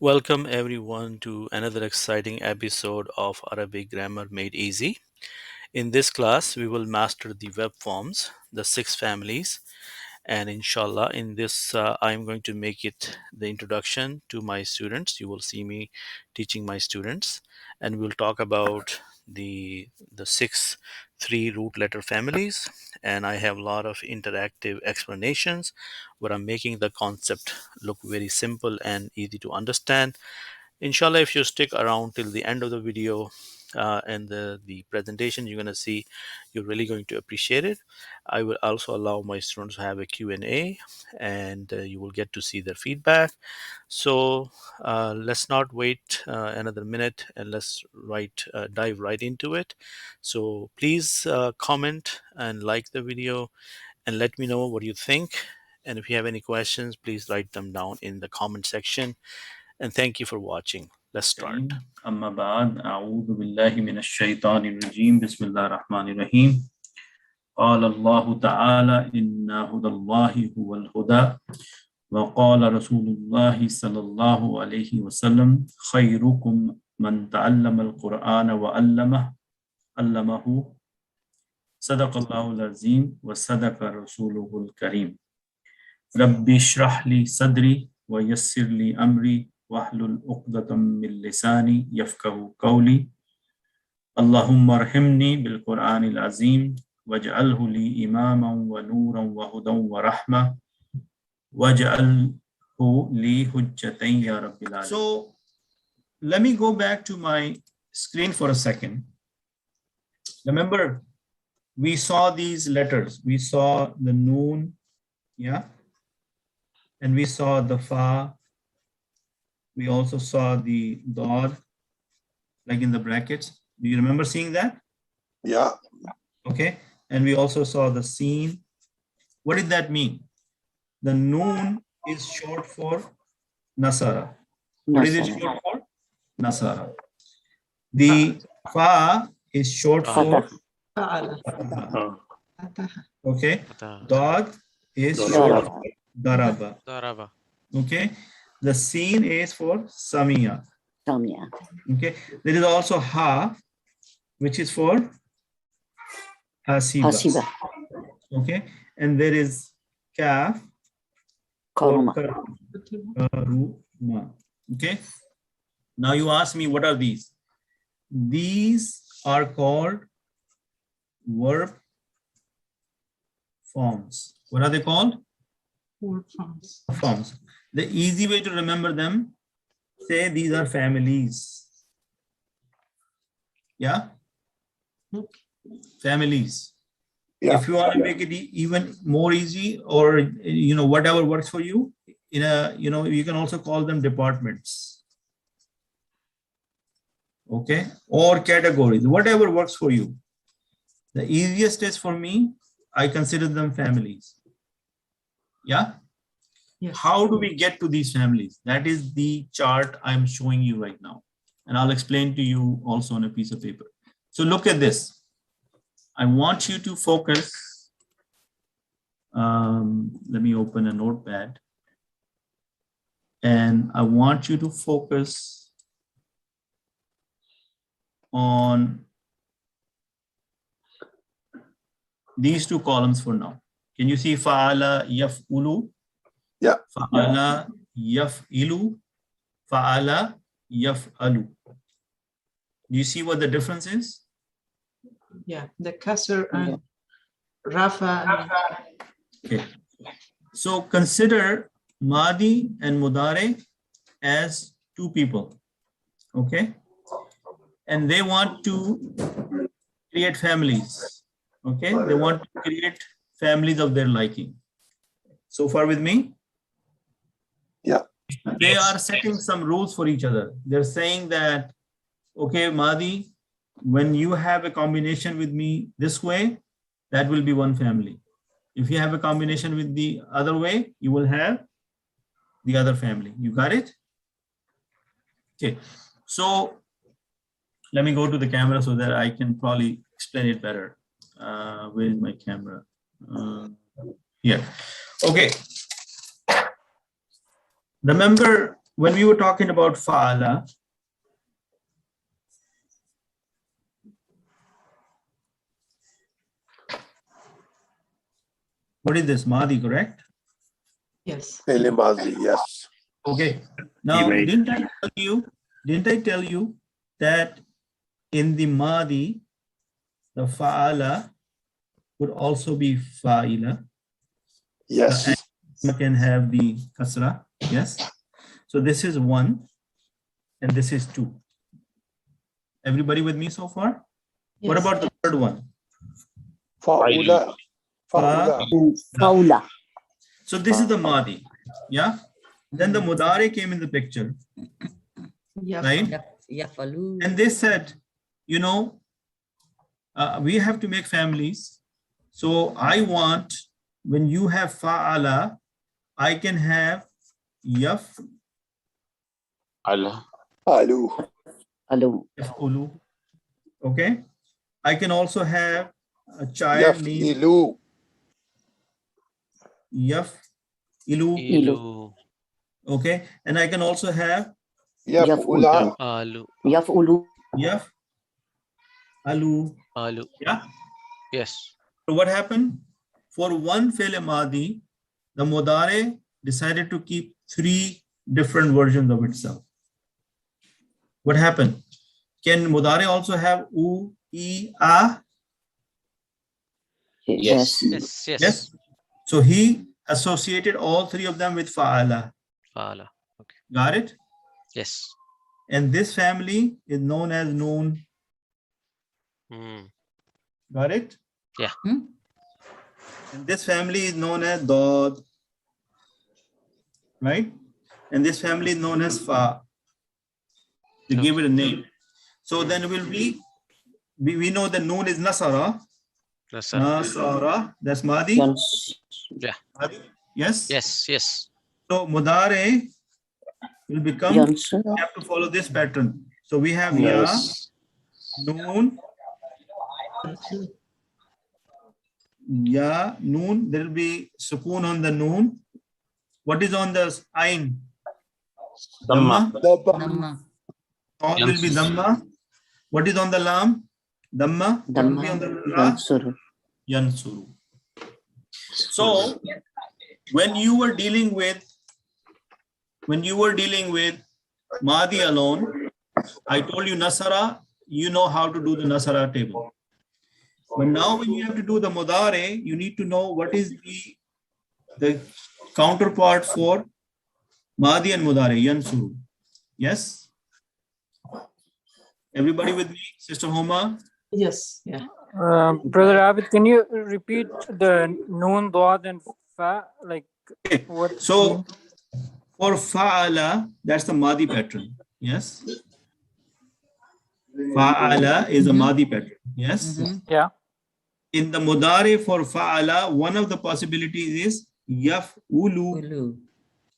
Welcome everyone to another exciting episode of Arabic Grammar Made Easy. In this class, we will master the verb forms, the six families, and inshallah, in this, I'm going to make it the introduction to my students. You will see me teaching my students, and we'll talk about the six three root letter families. And I have a lot of interactive explanations where I'm making the concept look very simple and easy to understand. Inshallah, if you stick around till the end of the video and the presentation, you're going to see you're really going to appreciate it. I will also allow my students to have a Q&A, and you will get to see their feedback. So let's not wait another minute, and let's dive right into it. So please comment and like the video and let me know what you think. And if you have any questions, please write them down in the comment section. And thank you for watching. Let's start. أما بعد أعوذ بالله من الشيطان الرجيم بسم الله الرحمن الرحيم قال الله تعالى إن هدى الله هو الهدى وقال رسول الله صلى الله عليه وسلم خيركم من تعلم القرآن علمه صدق الله العظيم وصدق رسوله الكريم رب اشرح لي صدري ويسر لي أمري واحلل عقدة من لساني يفقهوا قولي اللهم ارحمني بالقرآن العظيم واجعله لي إماما ونورا وهدى ورحمة واجعله لي حجة يا رب العالمين. So let me go back to my screen for a second. Remember, we saw these letters. We saw the noon, yeah, and we saw the fa. We also saw the dod, like in the brackets. Do you remember seeing that? Yeah. Okay. And we also saw the seen. What did that mean? The noon is short for nasara. What is it short for? Nasara. The fa is short for Fataha. Okay. Dod is short for daraba. Okay. The seen is for Samea. Okay. There is also ha, which is for Haseba. Okay. And there is kaf for karuma. Okay. Now you ask me, what are these? These are called verb forms. What are they called? Verb forms. The easy way to remember them, say these are families. Yeah? Families. Yeah. If you want to make it even more easy, or whatever works for you, you can also call them departments. Okay? Or categories, whatever works for you. The easiest is for me, I consider them families. Yeah? Yes. How do we get to these families? That is the chart I'm showing you right now. And I'll explain to you also on a piece of paper. So look at this. I want you to focus. Let me open a notepad. And I want you to focus on these two columns for now. Can you see fa'ala yaf'ulu? Yeah. Fa'ala yaf'ilu, fa'ala yaf'alu. Do you see what the difference is? Yeah, the kasr and rafa. Okay. So consider Madi and Mudare as two people. Okay. And they want to create families. Okay. They want to create families of their liking. So far with me? Yeah. They are setting some rules for each other. They're saying that, okay, Madi, when you have a combination with me this way, that will be one family. If you have a combination with the other way, you will have the other family. You got it? Okay. So let me go to the camera so that I can probably explain it better. Where is my camera? Here. Okay. Remember, when we were talking about fa'ala, what is this? Madi, correct? Yes. Fi'l Madi, yes. Okay. Now, made. didn't I tell you that in the Madi, the fa'ala would also be fa'ila? Yes. You can have the kasra. Yes. So this is 1 and this is 2. Everybody with me so far? Yes. What about the third one? Fa'ula. Fa'ula. Faula. So this is the Madi. Yeah. Then the Mudare came in the picture. Yeah. Right? Yafalu. And they said, you know, we have to make families. So I want, when you have fa'ala, I can have yaf, Allah. Alu. Alu. yaf'ulu. Okay. I can also have a child named Yaf'ilu. yaf'ilu. Ilu. Okay. And I can also have Yaf'ula. Alu. Yafulu. yaf'alu. Alu. Yeah. Yes. So what happened? For one fi'l madi, the Mudare decided to keep 3 different versions of itself. What happened? Can Mudare also have u, I, a? Yes. Yes. Yes. Yes. So he associated all 3 of them with fa'ala. Fala. Okay. Got it? Yes. And this family is known as noon. Mm. Got it? Yeah. And this family is known as dad. Right? And this family is known as fa. They gave it a name. So then will we know the noon is nasara. Nasara. Nasara. That's Madi. Yeah. Madi? Yes? Yes. Yes. So Mudare will become, Yansura. we have to follow this pattern. So we have Yes. ya, noon, ya, noon. There will be sukoon on the noon. What is on the ain? Dhamma. Daba. All will be dhamma. What is on the lam? Dhamma. What will be on the ra? Yansuru. Yansuru. So when you were dealing with Madi alone, I told you nasara, you know how to do the nasara table. But now when you have to do the Mudare, you need to know what is the counterpart for Madi and Mudare, Yansuru. Yes? Everybody with me? Sister Homa? Yes. Yeah. Brother Abid, can you repeat the noon, dad, and fa? Like what? So for fa'ala, that's the Madi pattern. Yes? Fa'ala is a Madi pattern. Yes? Yeah. In the Mudare for fa'ala, one of the possibilities is yaf'ulu.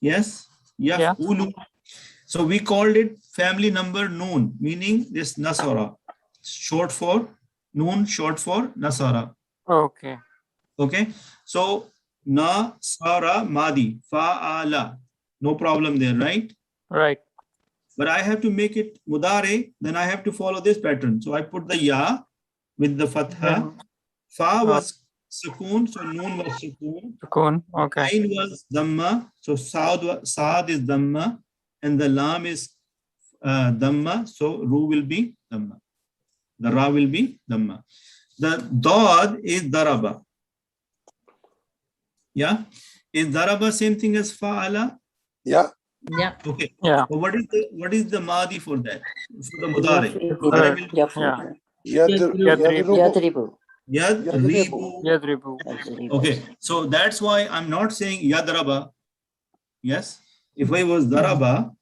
Yes? Yaf'ulu. So we called it family number noon, meaning this nasara. Short for noon, short for nasara. Okay. Okay? So nasara Madi, fa'ala. No problem there, right? Right. But I have to make it Mudare, then I have to follow this pattern. So I put the ya with the fatha. Fa was sukoon, so noon was sukoon. Sukoon. Okay. Ain was dhamma, so saad is dhamma, and the lam is dhamma, so ru will be dhamma. The ra will be dhamma. The dad is daraba. Yeah? Is daraba same thing as fa'ala? Yeah. Yeah. Okay. Yeah. So what is the Madi for that? For the Mudare. Mudare will be Yeah. Yadribu. Yadribu. Yadribu. Yadribu. Okay, so that's why I'm not saying yadraba. Yes, if I was daraba,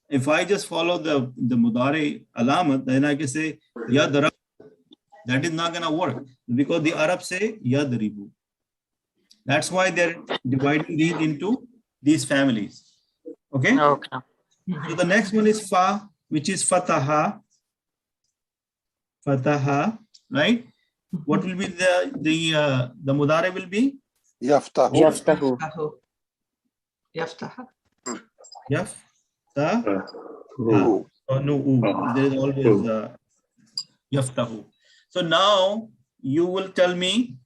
if I just follow the Mudare alamat, then I can say yadraba. That is not gonna work because the Arabs say yadribu. That's why they're dividing these into these families. Okay. Okay. So the next one is fa, which is fataha. Fataha, right? What will be the Mudare will be? Yaftahu. Yaftahu. Yaftahu. Yaftaha. Yaf. Oh, no, there is always yaftahu. So now you will tell me,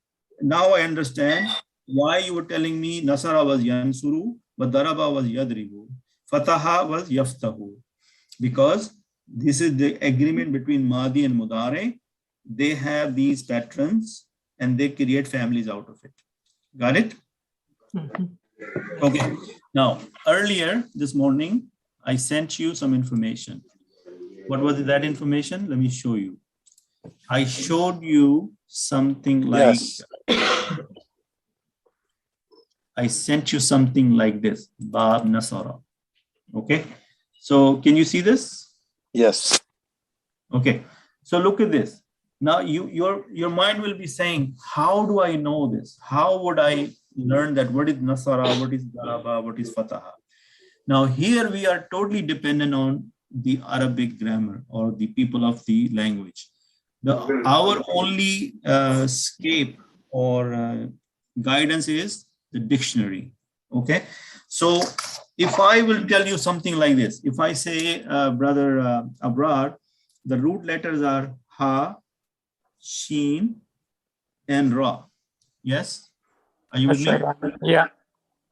now I understand why you were telling me nasara was yansuru, but daraba was yadribu, fataha was yaftahu. Because this is the agreement between Madi and Mudare. They have these patterns and they create families out of it. Got it? Okay. Now, earlier this morning, I sent you some information. What was that information? Let me show you. I showed you something like, Yes. I sent you something like this, baab nasara. Okay. So can you see this? Yes. Okay. So look at this. Now your mind will be saying, how do I know this? How would I learn that? What is nasara? What is daraba? What is fataha? Now here we are totally dependent on the Arabic grammar or the people of the language. Our only escape or guidance is the dictionary. Okay. So if I will tell you something like this, if I say, brother Abrar, the root letters are ha, sheen, and ra. Yes? Are you with me? Yeah.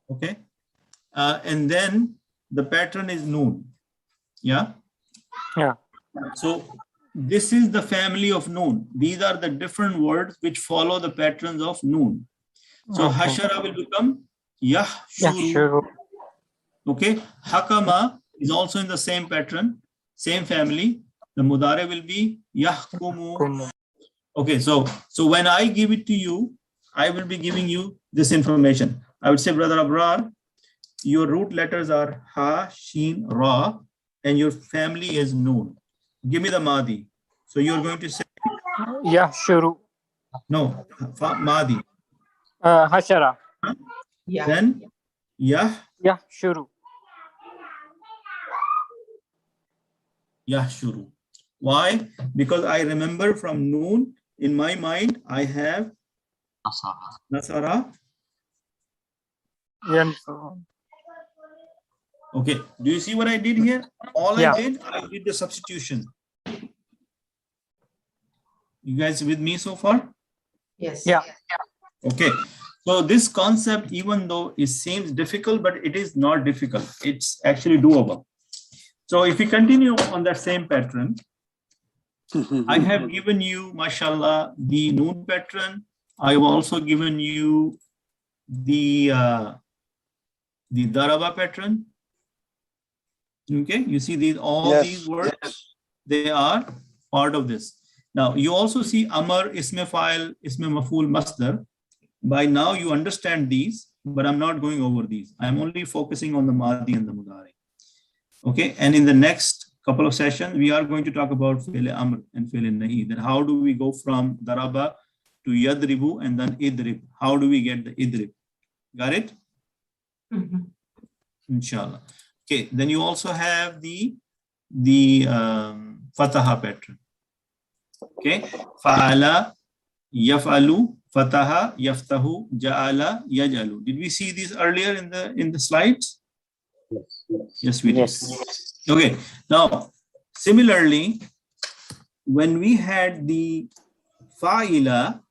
Okay. And then the pattern is noon. Yeah? Yeah. So this is the family of noon. These are the different words which follow the patterns of noon. So Okay. hashara will become Yeah, yahshuru. sure. Okay. Hakama is also in the same pattern, same family. The mudare will be yahkumu. Okay. So when I give it to you, I will be giving you this information. I would say, Brother Abrar, your root letters are ha, sheen, ra, and your family is noon. Give me the madi. So you're going to say, Yeah, sure. no, madi. Hashara. Yeah. Then yah, Yeah, sure. yahshuru. Why? Because I remember from noon, in my mind, I have nasara. Yeah. Okay. Do you see what I did here? All Yeah. I did the substitution. You guys with me so far? Yes. Yeah. Okay. So this concept, even though it seems difficult, but it is not difficult. It's actually doable. So if we continue on that same pattern, I have given you, mashallah, the noon pattern. I have also given you the daraba pattern. Okay, you see these these words, they are part of this. Now you also see amar, isme fa'il, isme maf'ul, masdar. By now you understand these, but I'm not going over these. I'm only focusing on the madi and the mudari. Okay, and in the next couple of sessions, we are going to talk about fi'l amr and fi'l nahi. Then how do we go from daraba to yadribu and then idrib? How do we get the idrib? Got it? Inshallah. Okay, then you also have the fataha pattern. Okay, fa'ala, yaf'alu, fataha, yaftahu, ja'ala, yaj'alu. Did we see these earlier in the slides? Yes, we did. Okay, now similarly, when we had the fa'ila,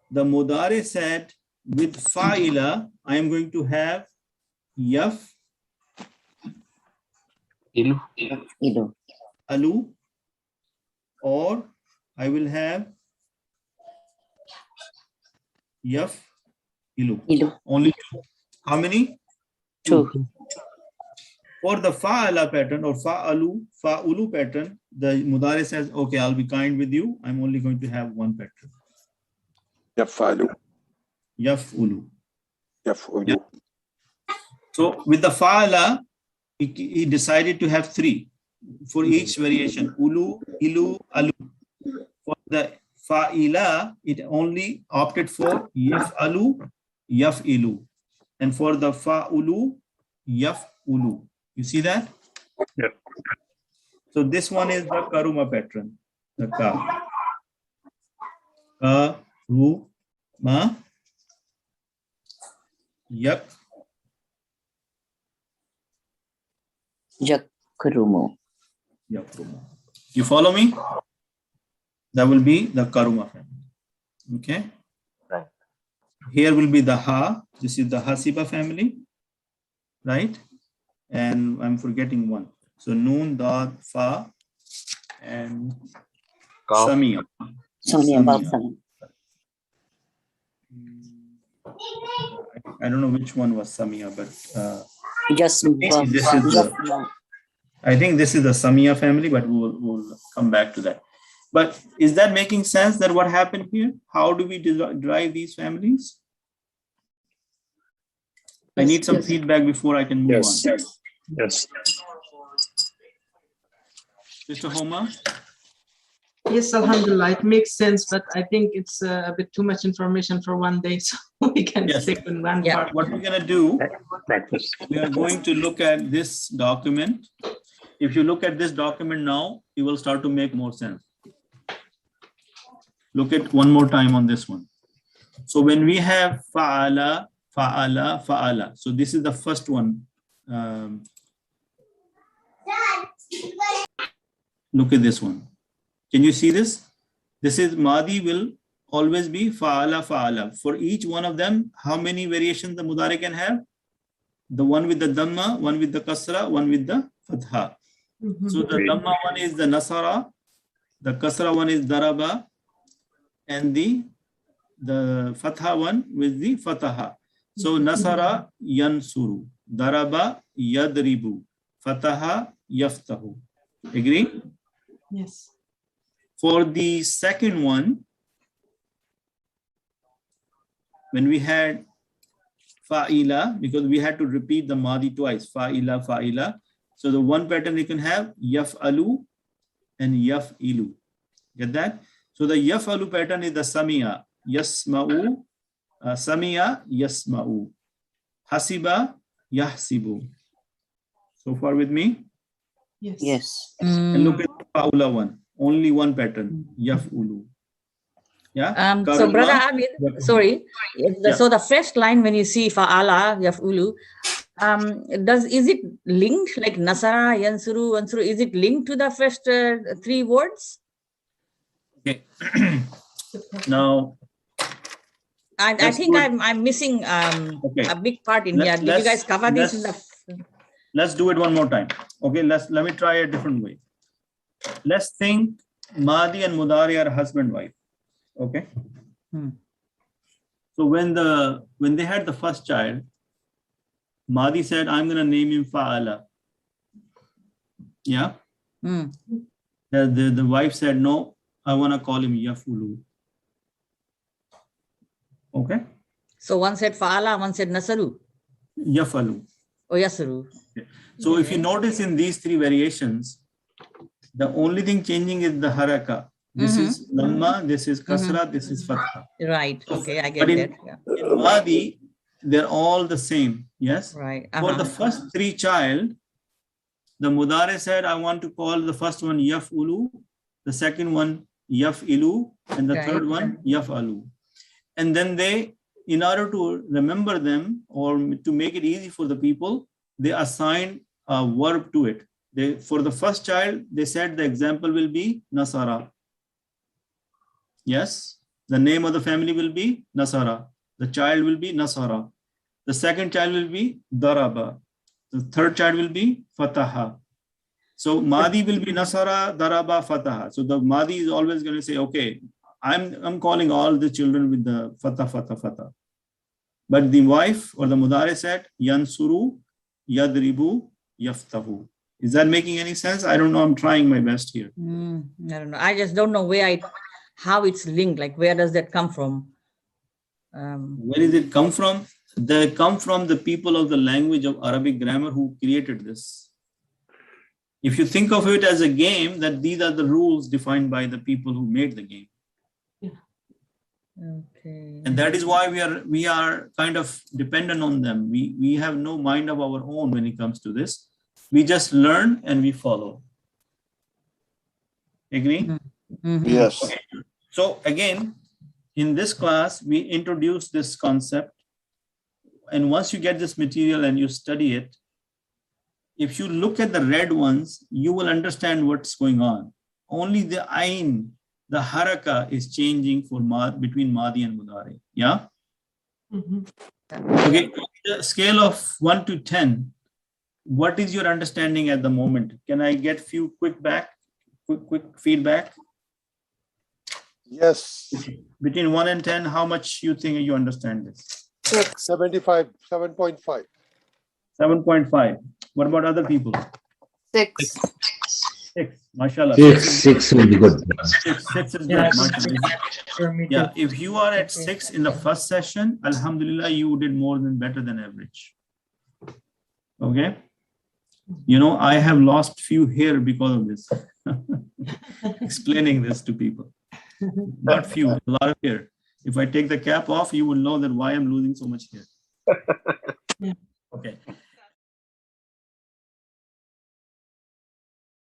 the mudare said with fa'ila, I am going to have yaf, alu, or I will have yaf, ilu. Only two. How many? Two. For the fa'ala pattern or fa'ulu pattern, the mudare says, okay, I'll be kind with you. I'm only going to have one pattern. Yafalu. Yaf'ulu. Yaf'ulu. So with the fa'ala, he decided to have three for each variation. Ulu, ilu, alu. For the fa'ila, it only opted for yaf'alu, yaf'ilu. And for the fa'ulu, yaf'ulu. You see that? Yeah. So this one is the karuma pattern. The ka. Ka-ru-ma. Yak. Yakrumu. Yakrumu. You follow me? That will be the Karuma family. Okay. Right. Here will be the Ha. This is the Haseba family. Right? And I'm forgetting one. So Noon, Dad, Fa, and Kaf. Samea. Samea. I don't know which one was Samea, but Just I think this is the Samea family, but we'll come back to that. But is that making sense that what happened here? How do we derive these families? I need some feedback before I can move on. Yes. Mr. Homa? Yes, Alhamdulillah, it makes sense, but I think it's a bit too much information for one day, so we can stick in one part. What we're going to do, we are going to look at this document. If you look at this document now, you will start to make more sense. Look at one more time on this one. So when we have fa'ala, fa'ala, fa'ala. So this is the first one. Look at this one. Can you see this? This is Madi will always be fa'ala, fa'ala. For each one of them, how many variations the Mudari can have? The one with the Dhamma, one with the Kasra, one with the Fataha. So the Dhamma one is the nasara, the Kasra one is daraba, and the Fataha one with the Fataha. So nasara yansuru, daraba yadribu, Fataha yaftahu. Agree? Yes. For the second one, when we had fa'ila, because we had to repeat the Madi twice, fa'ila, fa'ila. So the one pattern you can have yaf'alu and yaf'ilu. Get that? So the yaf'alu pattern is the Samea, yasma'u, Samea, yasma'u, Haseba, yahsibu. So far with me? Yes. And look at the fa'ula one. Only one pattern, yaf'ulu. Yeah. So brother Abid, sorry. So the first line when you see fa'ala, yaf'ulu, is it linked like nasara, yansuru, ansuru? Is it linked to the first three words? Okay. Now, I think I'm missing a big part in here. Did you guys cover this in the? Let's do it one more time. Okay. Let me try a different way. Let's think Madi and Mudari are husband-wife. Okay. So when they had the first child, Madi said, I'm going to name him Fa'ala. Yeah. The wife said, no, I want to call him Yafulu. Okay. So one said Fa'ala, one said Nasaru. Yafalu. Oh, Yasuru. Okay. So if you notice in these three variations, the only thing changing is the haraka. This is Lamma, this is Kasra, this is Fatha. Right. Okay, I get that. Yeah. In Madi, they're all the same. Yes. Right. For the first three child, the Mudare said, I want to call the first one Yaf'ulu, the second one Yaf'ilu, and the third one Yaf'alu. And then they, in order to remember them or to make it easy for the people, they assigned a verb to it. For the first child, they said the example will be Nasara. Yes, the name of the family will be Nasara. The child will be Nasara. The second child will be Daraba. The third child will be Fataha. So Madi will be Nasara, Daraba, Fataha. So the Madi is always going to say, okay, I'm calling all the children with the Fatah, Fatah, Fatah. But the wife or the Mudare said, Yansuru, Yadribu, Yaftahu. Is that making any sense? I don't know. I'm trying my best here. I don't know. I just don't know how it's linked. Like, where does that come from? Where does it come from? They come from the people of the language of Arabic grammar who created this. If you think of it as a game, that these are the rules defined by the people who made the game. Okay. And that is why we are kind of dependent on them. We have no mind of our own when it comes to this. We just learn and we follow. Agree? Yes. Okay. So again, in this class, we introduce this concept. And once you get this material and you study it, if you look at the red ones, you will understand what's going on. Only the ayn, the haraka is changing for between Madi and Mudari. Yeah? Okay, the scale of 1 to 10, what is your understanding at the moment? Can I get few quick feedback? Yes. Between 1 and 10, how much you think you understand this? 75, 7.5. 7.5. What about other people? 6. 6. Mashallah. 6 will be good. 6 is good. Yeah, Mashallah. Yeah, if you are at 6 in the first session, alhamdulillah, you did better than average. Okay. You know, I have lost few hair because of this. Explaining this to people. Not few, a lot of hair. If I take the cap off, you will know that why I'm losing so much hair. Yeah. Okay.